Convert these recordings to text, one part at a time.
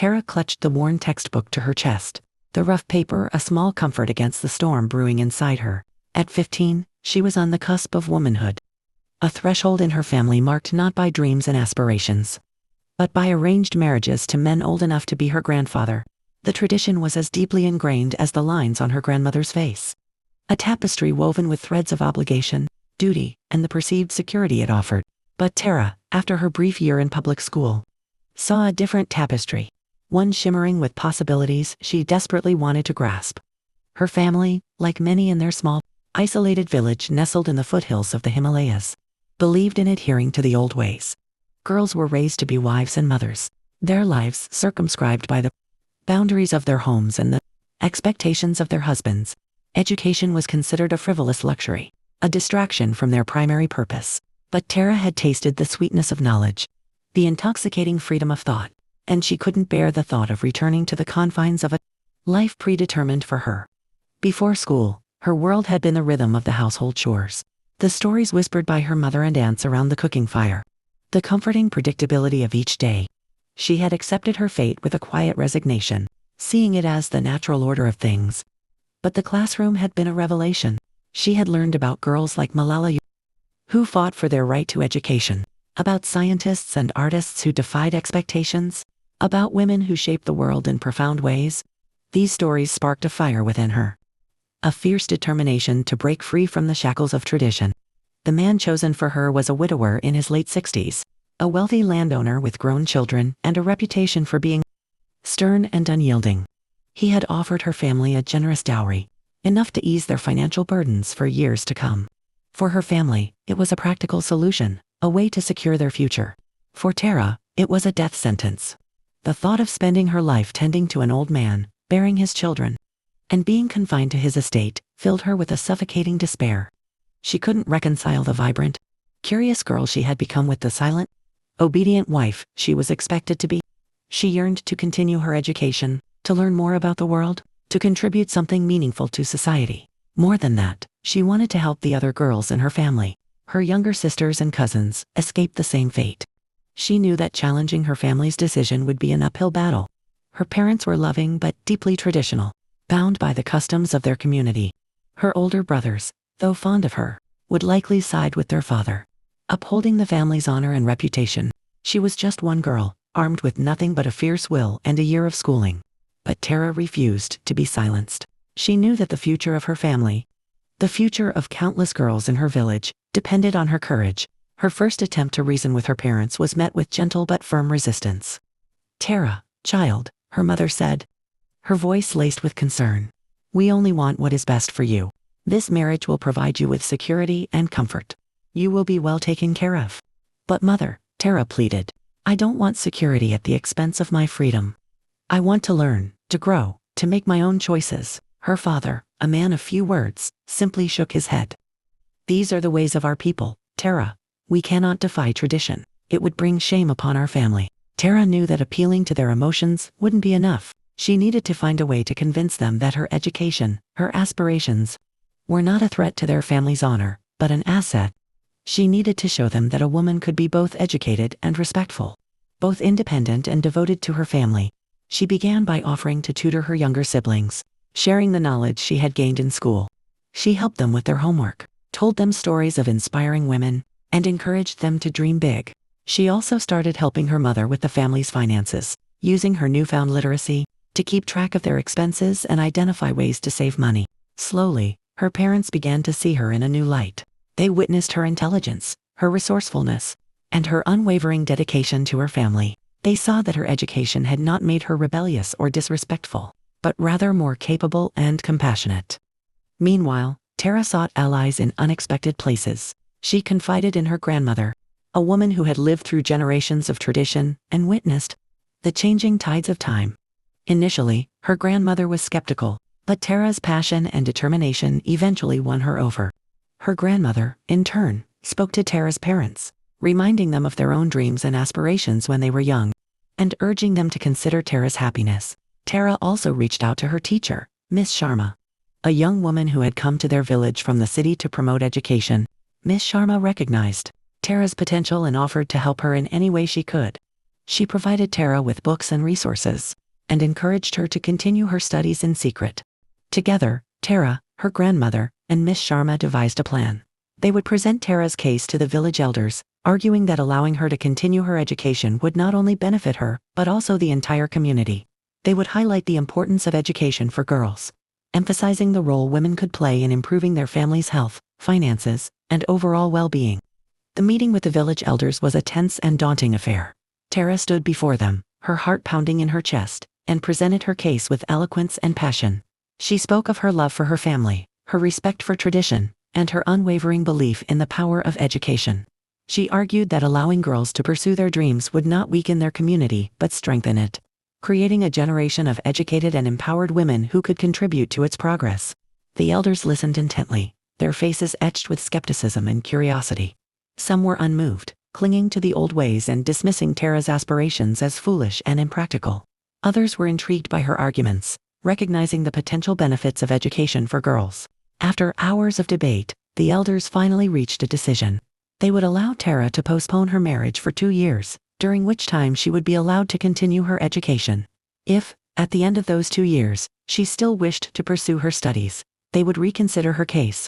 Tara clutched the worn textbook to her chest, the rough paper a small comfort against the storm brewing inside her. At 15, she was on the cusp of womanhood. A threshold in her family marked not by dreams and aspirations, but by arranged marriages to men old enough to be her grandfather. The tradition was as deeply ingrained as the lines on her grandmother's face. A tapestry woven with threads of obligation, duty, and the perceived security it offered. But Tara, after her brief year in public school, saw a different tapestry, one shimmering with possibilities she desperately wanted to grasp. Her family, like many in their small, isolated village nestled in the foothills of the Himalayas, believed in adhering to the old ways. Girls were raised to be wives and mothers, their lives circumscribed by the boundaries of their homes and the expectations of their husbands. Education was considered a frivolous luxury, a distraction from their primary purpose. But Tara had tasted the sweetness of knowledge, the intoxicating freedom of thought, and she couldn't bear the thought of returning to the confines of a life predetermined for her. Before school, her world had been the rhythm of the household chores, the stories whispered by her mother and aunts around the cooking fire, the comforting predictability of each day. She had accepted her fate with a quiet resignation, seeing it as the natural order of things. But the classroom had been a revelation. She had learned about girls like Malala, who fought for their right to education, about scientists and artists who defied expectations, about women who shaped the world in profound ways. These stories sparked a fire within her, a fierce determination to break free from the shackles of tradition. The man chosen for her was a widower in his late 60s, a wealthy landowner with grown children and a reputation for being stern and unyielding. He had offered her family a generous dowry, enough to ease their financial burdens for years to come. For her family, it was a practical solution, a way to secure their future. For Tara, it was a death sentence. The thought of spending her life tending to an old man, bearing his children, and being confined to his estate, filled her with a suffocating despair. She couldn't reconcile the vibrant, curious girl she had become with the silent, obedient wife she was expected to be. She yearned to continue her education, to learn more about the world, to contribute something meaningful to society. More than that, she wanted to help the other girls in her family, her younger sisters and cousins, escape the same fate. She knew that challenging her family's decision would be an uphill battle. Her parents were loving but deeply traditional, bound by the customs of their community. Her older brothers, though fond of her, would likely side with their father, upholding the family's honor and reputation. She was just one girl, armed with nothing but a fierce will and a year of schooling. But Tara refused to be silenced. She knew that the future of her family, the future of countless girls in her village, depended on her courage. Her first attempt to reason with her parents was met with gentle but firm resistance. "Tara, child," her mother said, her voice laced with concern, "we only want what is best for you. This marriage will provide you with security and comfort. You will be well taken care of." "But mother," Tara pleaded, "I don't want security at the expense of my freedom. I want to learn, to grow, to make my own choices." Her father, a man of few words, simply shook his head. "These are the ways of our people, Tara. We cannot defy tradition. It would bring shame upon our family." Tara knew that appealing to their emotions wouldn't be enough. She needed to find a way to convince them that her education, her aspirations, were not a threat to their family's honor, but an asset. She needed to show them that a woman could be both educated and respectful, both independent and devoted to her family. She began by offering to tutor her younger siblings, sharing the knowledge she had gained in school. She helped them with their homework, told them stories of inspiring women, and encouraged them to dream big. She also started helping her mother with the family's finances, using her newfound literacy to keep track of their expenses and identify ways to save money. Slowly, her parents began to see her in a new light. They witnessed her intelligence, her resourcefulness, and her unwavering dedication to her family. They saw that her education had not made her rebellious or disrespectful, but rather more capable and compassionate. Meanwhile, Tara sought allies in unexpected places. She confided in her grandmother, a woman who had lived through generations of tradition and witnessed the changing tides of time. Initially, her grandmother was skeptical, but Tara's passion and determination eventually won her over. Her grandmother, in turn, spoke to Tara's parents, reminding them of their own dreams and aspirations when they were young, and urging them to consider Tara's happiness. Tara also reached out to her teacher, Miss Sharma, a young woman who had come to their village from the city to promote education. Miss Sharma recognized Tara's potential and offered to help her in any way she could. She provided Tara with books and resources, and encouraged her to continue her studies in secret. Together, Tara, her grandmother, and Miss Sharma devised a plan. They would present Tara's case to the village elders, arguing that allowing her to continue her education would not only benefit her, but also the entire community. They would highlight the importance of education for girls, emphasizing the role women could play in improving their family's health, finances, and overall well-being. The meeting with the village elders was a tense and daunting affair. Tara stood before them, her heart pounding in her chest, and presented her case with eloquence and passion. She spoke of her love for her family, her respect for tradition, and her unwavering belief in the power of education. She argued that allowing girls to pursue their dreams would not weaken their community but strengthen it, creating a generation of educated and empowered women who could contribute to its progress. The elders listened intently, their faces etched with skepticism and curiosity. Some were unmoved, clinging to the old ways and dismissing Tara's aspirations as foolish and impractical. Others were intrigued by her arguments, recognizing the potential benefits of education for girls. After hours of debate, the elders finally reached a decision. They would allow Tara to postpone her marriage for 2 years, during which time she would be allowed to continue her education. If, at the end of those 2 years, she still wished to pursue her studies, they would reconsider her case.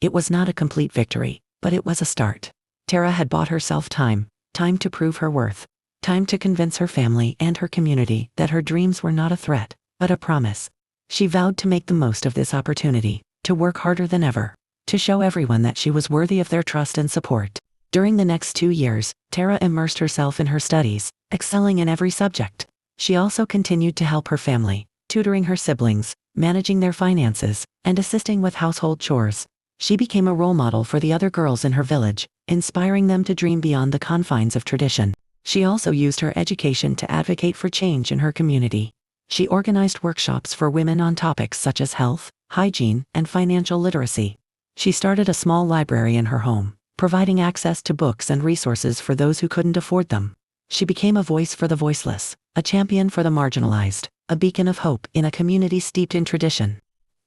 It was not a complete victory, but it was a start. Tara had bought herself time to prove her worth, time to convince her family and her community that her dreams were not a threat, but a promise. She vowed to make the most of this opportunity, to work harder than ever, to show everyone that she was worthy of their trust and support. During the next 2 years, Tara immersed herself in her studies, excelling in every subject. She also continued to help her family, tutoring her siblings, managing their finances, and assisting with household chores. She became a role model for the other girls in her village, inspiring them to dream beyond the confines of tradition. She also used her education to advocate for change in her community. She organized workshops for women on topics such as health, hygiene, and financial literacy. She started a small library in her home, providing access to books and resources for those who couldn't afford them. She became a voice for the voiceless, a champion for the marginalized, a beacon of hope in a community steeped in tradition.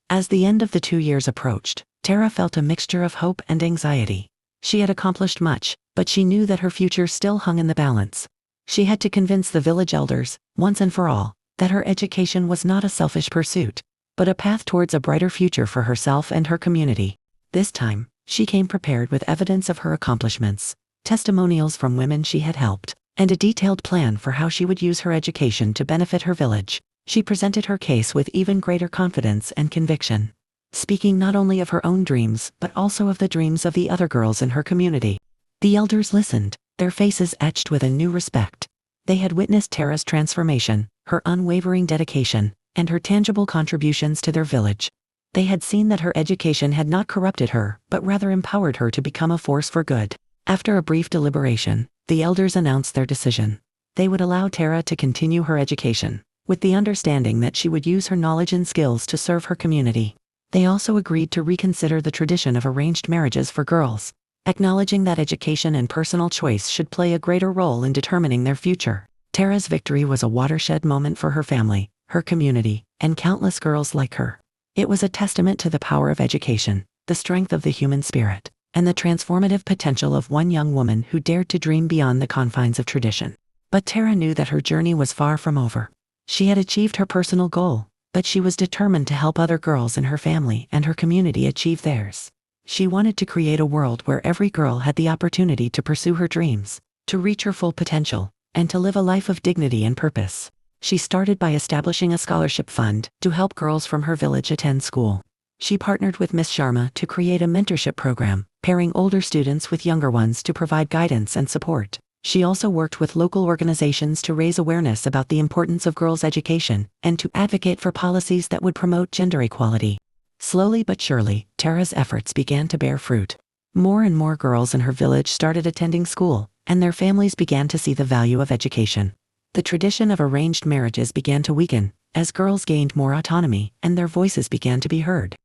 As the end of the 2 years approached, Tara felt a mixture of hope and anxiety. She had accomplished much, but she knew that her future still hung in the balance. She had to convince the village elders, once and for all, that her education was not a selfish pursuit, but a path towards a brighter future for herself and her community. This time, she came prepared with evidence of her accomplishments, testimonials from women she had helped, and a detailed plan for how she would use her education to benefit her village. She presented her case with even greater confidence and conviction, speaking not only of her own dreams but also of the dreams of the other girls in her community. The elders listened, their faces etched with a new respect. They had witnessed Tara's transformation, her unwavering dedication, and her tangible contributions to their village. They had seen that her education had not corrupted her, but rather empowered her to become a force for good. After a brief deliberation, the elders announced their decision. They would allow Tara to continue her education, with the understanding that she would use her knowledge and skills to serve her community. They also agreed to reconsider the tradition of arranged marriages for girls, acknowledging that education and personal choice should play a greater role in determining their future. Tara's victory was a watershed moment for her family, her community, and countless girls like her. It was a testament to the power of education, the strength of the human spirit, and the transformative potential of one young woman who dared to dream beyond the confines of tradition. But Tara knew that her journey was far from over. She had achieved her personal goal, but she was determined to help other girls in her family and her community achieve theirs. She wanted to create a world where every girl had the opportunity to pursue her dreams, to reach her full potential, and to live a life of dignity and purpose. She started by establishing a scholarship fund to help girls from her village attend school. She partnered with Miss Sharma to create a mentorship program, pairing older students with younger ones to provide guidance and support. She also worked with local organizations to raise awareness about the importance of girls' education and to advocate for policies that would promote gender equality. Slowly but surely, Tara's efforts began to bear fruit. More and more girls in her village started attending school, and their families began to see the value of education. The tradition of arranged marriages began to weaken, as girls gained more autonomy and their voices began to be heard.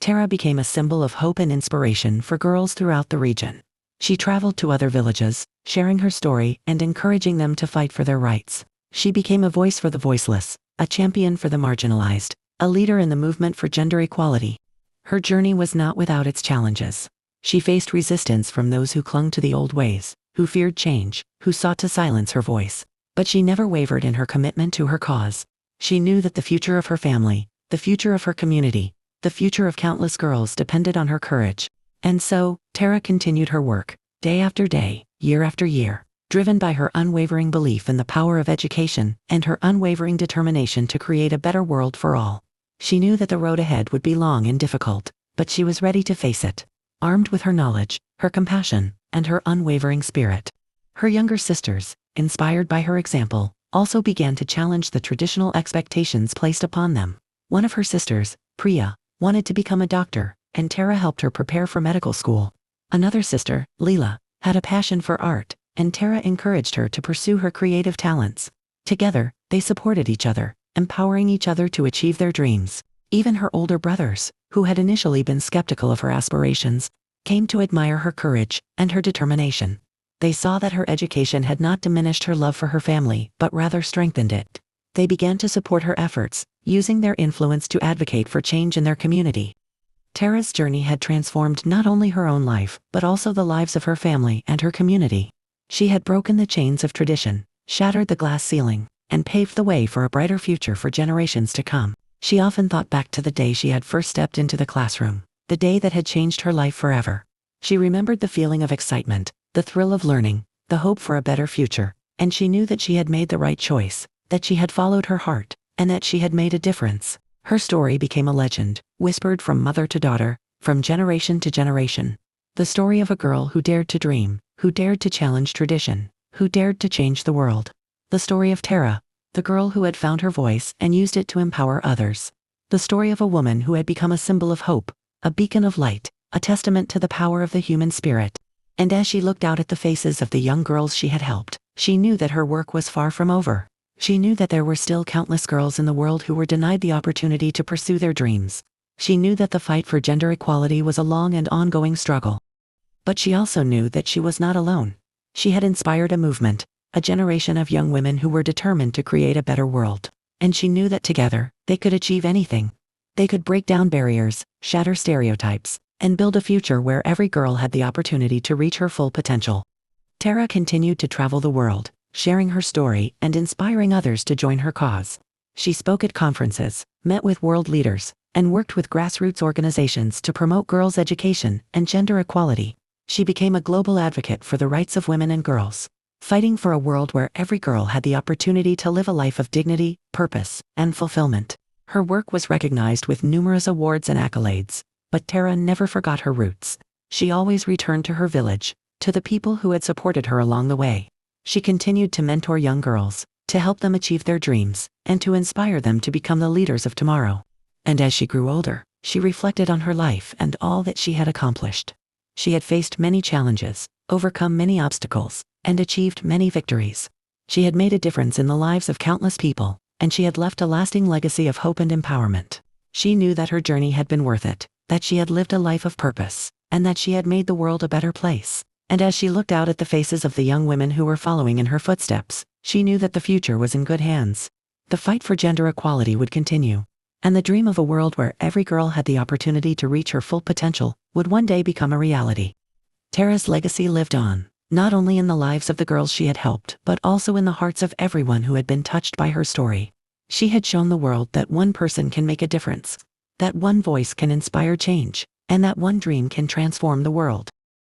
Tara became a symbol of hope and inspiration for girls throughout the region. She traveled to other villages, sharing her story and encouraging them to fight for their rights. She became a voice for the voiceless, a champion for the marginalized, a leader in the movement for gender equality. Her journey was not without its challenges. She faced resistance from those who clung to the old ways, who feared change, who sought to silence her voice. But she never wavered in her commitment to her cause. She knew that the future of her family, the future of her community, the future of countless girls depended on her courage. And so, Tara continued her work, day after day, year after year, driven by her unwavering belief in the power of education and her unwavering determination to create a better world for all. She knew that the road ahead would be long and difficult, but she was ready to face it, armed with her knowledge, her compassion, and her unwavering spirit. Her younger sisters, inspired by her example, also began to challenge the traditional expectations placed upon them. One of her sisters, Priya, wanted to become a doctor, and Tara helped her prepare for medical school. Another sister, Leela, had a passion for art, and Tara encouraged her to pursue her creative talents. Together, they supported each other, empowering each other to achieve their dreams. Even her older brothers, who had initially been skeptical of her aspirations, came to admire her courage and her determination. They saw that her education had not diminished her love for her family, but rather strengthened it. They began to support her efforts, using their influence to advocate for change in their community. Tara's journey had transformed not only her own life, but also the lives of her family and her community. She had broken the chains of tradition, shattered the glass ceiling, and paved the way for a brighter future for generations to come. She often thought back to the day she had first stepped into the classroom, the day that had changed her life forever. She remembered the feeling of excitement, the thrill of learning, the hope for a better future, and she knew that she had made the right choice, that she had followed her heart, and that she had made a difference. Her story became a legend, whispered from mother to daughter, from generation to generation. The story of a girl who dared to dream, who dared to challenge tradition, who dared to change the world. The story of Tara, the girl who had found her voice and used it to empower others. The story of a woman who had become a symbol of hope, a beacon of light, a testament to the power of the human spirit. And as she looked out at the faces of the young girls she had helped, she knew that her work was far from over. She knew that there were still countless girls in the world who were denied the opportunity to pursue their dreams. She knew that the fight for gender equality was a long and ongoing struggle. But she also knew that she was not alone. She had inspired a movement, a generation of young women who were determined to create a better world. And she knew that together, they could achieve anything. They could break down barriers, shatter stereotypes, and build a future where every girl had the opportunity to reach her full potential. Tara continued to travel the world, sharing her story and inspiring others to join her cause. She spoke at conferences, met with world leaders, and worked with grassroots organizations to promote girls' education and gender equality. She became a global advocate for the rights of women and girls, fighting for a world where every girl had the opportunity to live a life of dignity, purpose, and fulfillment. Her work was recognized with numerous awards and accolades, but Tara never forgot her roots. She always returned to her village, to the people who had supported her along the way. She continued to mentor young girls, to help them achieve their dreams, and to inspire them to become the leaders of tomorrow. And as she grew older, she reflected on her life and all that she had accomplished. She had faced many challenges, overcome many obstacles, and achieved many victories. She had made a difference in the lives of countless people, and she had left a lasting legacy of hope and empowerment. She knew that her journey had been worth it, that she had lived a life of purpose, and that she had made the world a better place. And as she looked out at the faces of the young women who were following in her footsteps, she knew that the future was in good hands. The fight for gender equality would continue, and the dream of a world where every girl had the opportunity to reach her full potential would one day become a reality. Tara's legacy lived on, not only in the lives of the girls she had helped, but also in the hearts of everyone who had been touched by her story. She had shown the world that one person can make a difference, that one voice can inspire change, and that one dream can transform the world.